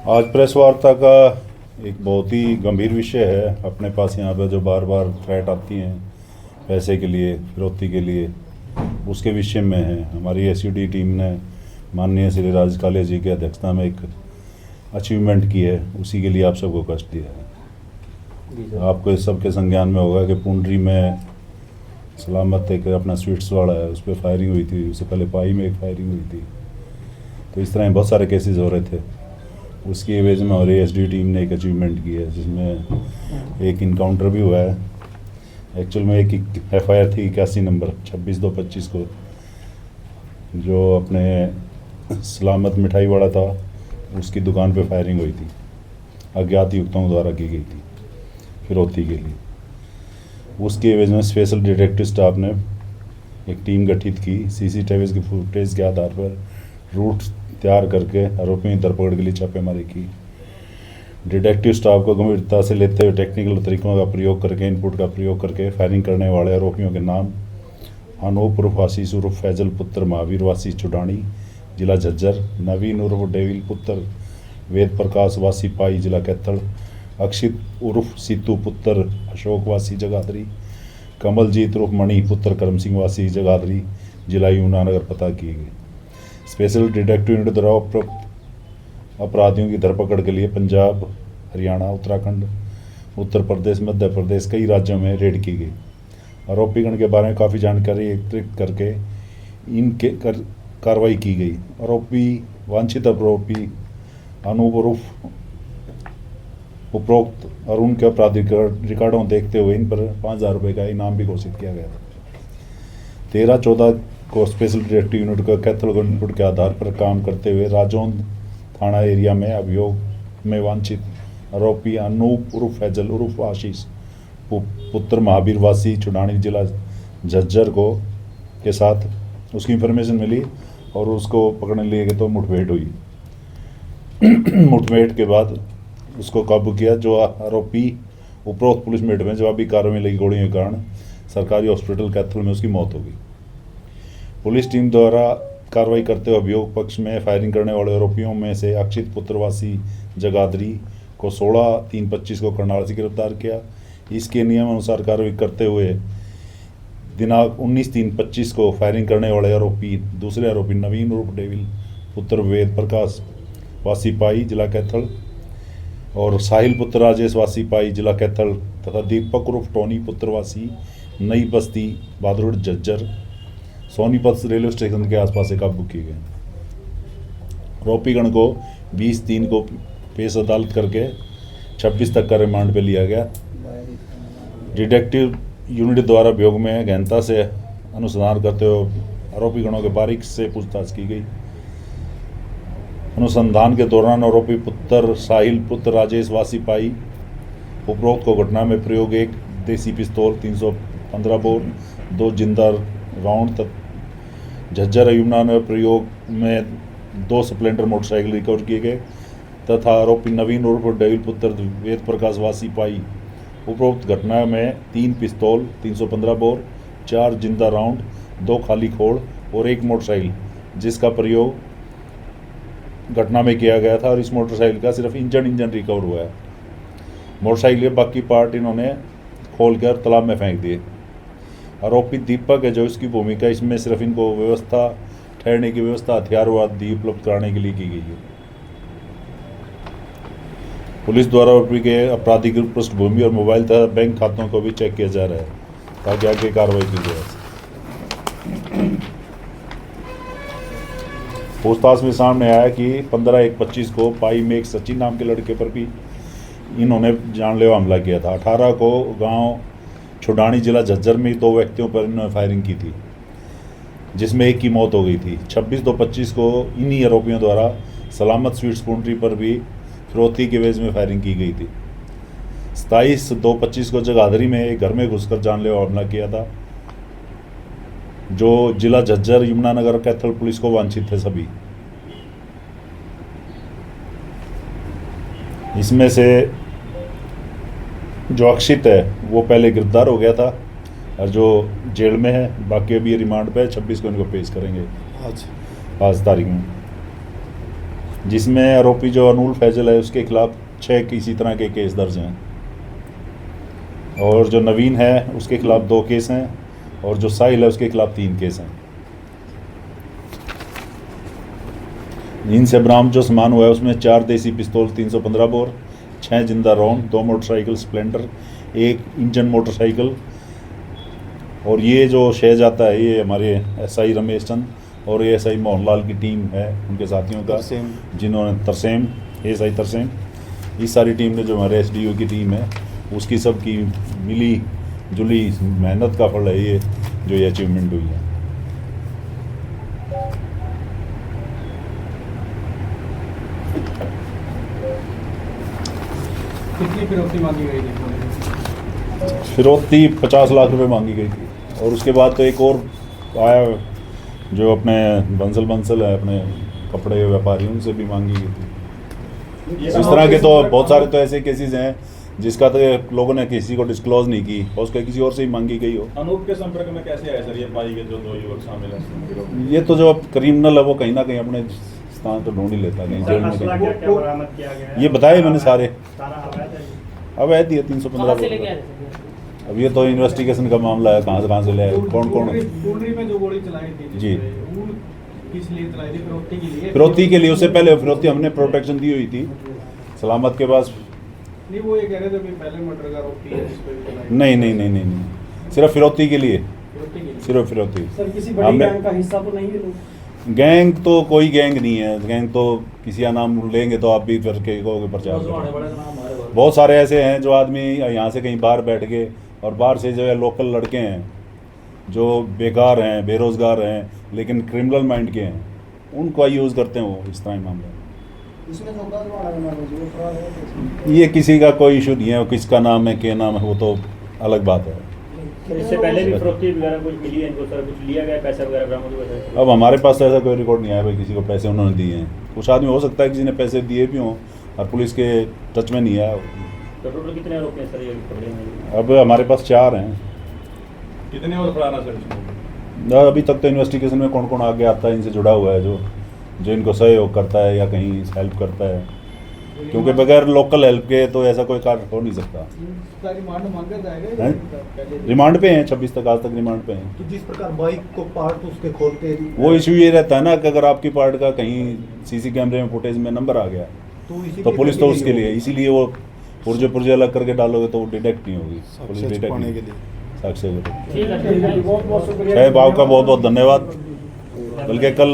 आज प्रेस वार्ता का एक बहुत ही गंभीर विषय है अपने पास यहाँ पे, जो बार बार थ्रेट आती हैं पैसे के लिए, फिरौती के लिए, उसके विषय में है। हमारी एसयूडी टीम ने माननीय श्री राज काले जी की अध्यक्षता में एक अचीवमेंट की है, उसी के लिए आप सबको कष्ट दिया है। आपको इस सबके संज्ञान में होगा कि पुंडरी में सलामत एक अपना स्वीट्स वाला है, उस पर फायरिंग हुई थी। उससे पहले पाई में एक फायरिंग हुई थी। तो इस तरह बहुत सारे केसेस हो रहे थे। उसकी एवज में हमारी एसडी टीम ने एक अचीवमेंट की है, जिसमें एक इनकाउंटर भी हुआ है। एक्चुअल में एक एफआईआर थी 81 नंबर 26/2/25 को, जो अपने सलामत मिठाई वाला था, उसकी दुकान पे फायरिंग हुई थी, अज्ञात युवकों द्वारा की गई थी फिरौती के लिए। उसकी एवज में स्पेशल डिटेक्टिव स्टाफ ने एक टीम गठित की। सीसीटीवी की फुटेज के आधार पर रूट तैयार करके आरोपियों की धरपकड़ के लिए छापेमारी की। डिटेक्टिव स्टाफ को गंभीरता से लेते हुए टेक्निकल तरीकों का प्रयोग करके, इनपुट का प्रयोग करके फायरिंग करने वाले आरोपियों के नाम: अनूप उर्फ आशीष उर्फ फैजल पुत्र महावीर वासी चुडानी जिला झज्जर, नवीन उर्फ डेविल पुत्र वेद प्रकाश वासी पाई जिला कैथल, अक्षित उर्फ सीतू पुत्र अशोक वासी जगाधरी, कमलजीत उर्फ मणि पुत्र करम सिंह वासी जगाधरी जिला यमुनानगर पता किए गए। स्पेशल डिटेक्टिव यूनिट द्वारा उपरोक्त अपराधियों की धरपकड़ के लिए पंजाब, हरियाणा, उत्तराखंड, उत्तर प्रदेश, मध्य प्रदेश, कई राज्यों में रेड की गई। आरोपीगण के बारे में काफ़ी जानकारी एकत्रित करके इनके कार्रवाई की गई। वांछित आरोपी अनूप उर्फ उपरोक्त अरुण के आपराधिक रिकॉर्डों देखते हुए इन पर 5,000 रुपये का इनाम भी घोषित किया गया था। 13/14 को स्पेशल डिटेक्टिव यूनिट को कैथल इनपुट के आधार पर काम करते हुए राजौंद थाना एरिया में अभियोग में वांछित आरोपी अनूप उर्फ फैजल उर्फ आशीष पुत्र महावीर वासी चुडानी जिला झज्जर को के साथ उसकी इंफॉर्मेशन मिली और उसको पकड़ने लिए गए तो मुठभेड़ हुई। मुठभेड़ के बाद उसको काबू किया। जो आरोपी उपरोक्त पुलिस मेट में जवाबी कार्रवाई लगी गोलियों के कारण सरकारी हॉस्पिटल कैथल में उसकी मौत हो गई। पुलिस टीम द्वारा कार्रवाई करते हुए अभियोग पक्ष में फायरिंग करने वाले आरोपियों में से अक्षित पुत्रवासी जगाधरी को 16/3/25 को करनाल से गिरफ्तार किया। इसके नियम अनुसार कार्रवाई करते हुए दिनांक 19/3/25 को फायरिंग करने वाले दूसरे आरोपी नवीन उर्फ डेविल पुत्र वेद प्रकाश वासी पाई जिला कैथल और साहिल पुत्र राजेश वासी पाई जिला कैथल तथा दीपक उर्फ टोनी पुत्रवासी नई बस्ती बादरुड़ झज्जर सोनीपत रेलवे स्टेशन के आसपास से काबू किए गए। आरोपीगण को 20/3 को पेश अदालत करके 26 तक का रिमांड पे लिया गया। डिटेक्टिव यूनिट द्वारा अभियोग में गहनता से अनुसंधान करते हुए आरोपीगणों के बारीक से पूछताछ की गई। अनुसंधान के दौरान आरोपी पुत्र साहिल पुत्र राजेश वासी पाई उपरोक्त को घटना में प्रयोग एक देसी पिस्तौल 315 बोर 2 जिंदा राउंड झज्जर यमुनानगर प्रयोग में 2 स्प्लेंडर मोटरसाइकिल रिकवर किए गए तथा आरोपी नवीन उर्फ डेविल पुत्र वेद प्रकाश वासी पाई उपरोक्त घटना में 3 पिस्तौल 315 बोर 4 जिंदा राउंड 2 खाली खोल और 1 मोटरसाइकिल जिसका प्रयोग घटना में किया गया था और इस मोटरसाइकिल का सिर्फ इंजन रिकवर हुआ है। मोटरसाइकिल के बाकी पार्ट इन्होंने खोल कर तालाब में फेंक दिए। आरोपी दीपक है जो इसकी भूमिका, इसमें सिर्फ इनको व्यवस्था, ठहरने की व्यवस्था, हथियार आदि उपलब्ध कराने के लिए की गई है। पुलिस द्वारा आरोपी के आपराधिक पृष्ठभूमि और मोबाइल तथा बैंक खातों को भी चेक किया जा रहा है ताकि आगे कार्रवाई की जाए। पूछताछ में सामने आया कि 15/1/25 को पाई में एक सचिन नाम के लड़के पर भी इन्होंने जानलेवा हमला किया था। 18 को गांव छुडानी जिला झज्जर में 2 व्यक्तियों पर इन्होंने फायरिंग की थी जिसमें एक की मौत हो गई थी। 26/2/25 को इन्हीं आरोपियों द्वारा सलामत स्वीट्स पुंडरी पर भी फिरौती के एवज में फायरिंग की गई थी। 27/2/25 को जगाधरी में एक घर में घुसकर जानलेवा हमला किया था, जो जिला झज्जर यमुनानगर कैथल पुलिस को वांछित थे सभी। इसमें से जो अक्षित है वो पहले गिरफ्तार हो गया था और जो जेल में है, बाकी अभी रिमांड पे 26 को इनको पेश करेंगे आज तारीख में। जिसमें आरोपी जो अनूल फैजल है उसके खिलाफ 6 किसी तरह के केस दर्ज हैं, और जो नवीन है उसके खिलाफ 2 केस हैं, और जो साहिल है उसके खिलाफ 3 केस हैं। इनसे बरामद जो सामान हुआ है उसमें 4 देसी पिस्तौल 315 बोर, 6 जिंदा round, 2 motorcycle Splendor, 1 engine motorcycle. और ये जो शे जाता है ये हमारे एसआई रमेश चंद और एएसआई मोहनलाल की टीम है, उनके साथियों का, जिन्होंने तरसेम, एएसआई तरसेम, इस सारी टीम ने जो हमारे एसडीओ की टीम है उसकी सबकी मिली जुली मेहनत का फल है ये जो ये अचीवमेंट हुई है। कितनी फिरौती मांगी गई थी? फिरौती 50 लाख रुपए मांगी गई थी, और उसके बाद तो एक और आया जो अपने बंसल है, अपने कपड़े व्यापारी, उनसे भी मांगी गई थी। इस तरह के तो बहुत सारे तो ऐसे केसेस हैं जिसका तो लोगों ने किसी को डिस्क्लोज नहीं की और उसका किसी और से ही मांगी गई हो। अनूप के संपर्क में कैसे आए सर ये पाई गए जो 2 युवक शामिल हैं? ये तो जो क्रिमिनल है वो कहीं ना कहीं अपने स्थान तो ढूंढ ही लेता है, कहीं जेल में कहीं। ये बताए मैंने सारे, अवैध ही है 315। अब ये तो इन्वेस्टिगेशन का मामला है, कहाँ से ले आए, कौन टूंडरी में जो गोली चलाई थी जी, वो किस लिए चलाई थी? फिरौती के लिए? फिरौती के लिए। उससे पहले फिरौती हमने प्रोटेक्शन दी हुई थी सलामत के पास। नहीं, वो ये कह रहे थे कि पहले मर्डर का आरोपी है जिस पे भी चलाई। नहीं, सिर्फ फिरौती के लिए, फिरौती के लिए। सिर्फ फिरौती। सर किसी बड़ी गैंग का हिस्सा तो नहीं है लोग? गैंग तो कोई गैंग नहीं है, गैंग तो किसी का नाम लेंगे तो आप भी करके कहोगे प्रचार करें। बहुत सारे ऐसे हैं जो आदमी यहाँ से कहीं बाहर बैठ गए और बाहर से जो है लोकल लड़के हैं जो बेकार हैं, बेरोजगार हैं, लेकिन क्रिमिनल माइंड के हैं, उनको यूज़ करते हैं वो इस तरह मामला। ये किसी का कोई इशू नहीं है, किसका नाम है क्या नाम है वो तो अलग बात है। इससे पहले भी फिरौती वगैरह कुछ मिली है इनको सर? कुछ लिया गया पैसा वगैरह बरामद हुआ है? अब हमारे पास तो ऐसा कोई रिकॉर्ड नहीं आया भाई किसी को पैसे उन्होंने दिए हैं। कुछ आदमी हो सकता है किसी ने पैसे दिए भी हों और पुलिस के टच में नहीं आया। तो टोटल कितने आरोपी हैं सर ये पकड़े हैं? अब हमारे पास 4 हैं। कितने और फरार सर? अभी तक तो इन्वेस्टिगेशन में कौन कौन आगे आता है इनसे जुड़ा हुआ है, जो इनको सहयोग करता है या कहीं हेल्प करता है, क्योंकि बगैर लोकल हेल्प के तो ऐसा कोई कार्य हो नहीं सकता। रिमांड पे हैं 26 तक, आज तक रिमांड पे हैं। तो जिस प्रकार बाइक को पार्ट उसके खोल के वो इशू ये रहता है ना कि अगर आपकी पार्ट का कहीं सीसी कैमरे में फुटेज में नंबर आ गया तो पुलिस तो उसके लिए, इसीलिए वो पुर्जे अलग करके डालोगे तो वो डिटेक्ट नहीं होगी, पुलिस डिटेक्ट नहीं के लिए साक्ष्य। ठीक है, बहुत बहुत शुक्रिया। शहबाब का बहुत बहुत धन्यवाद। बल्कि कल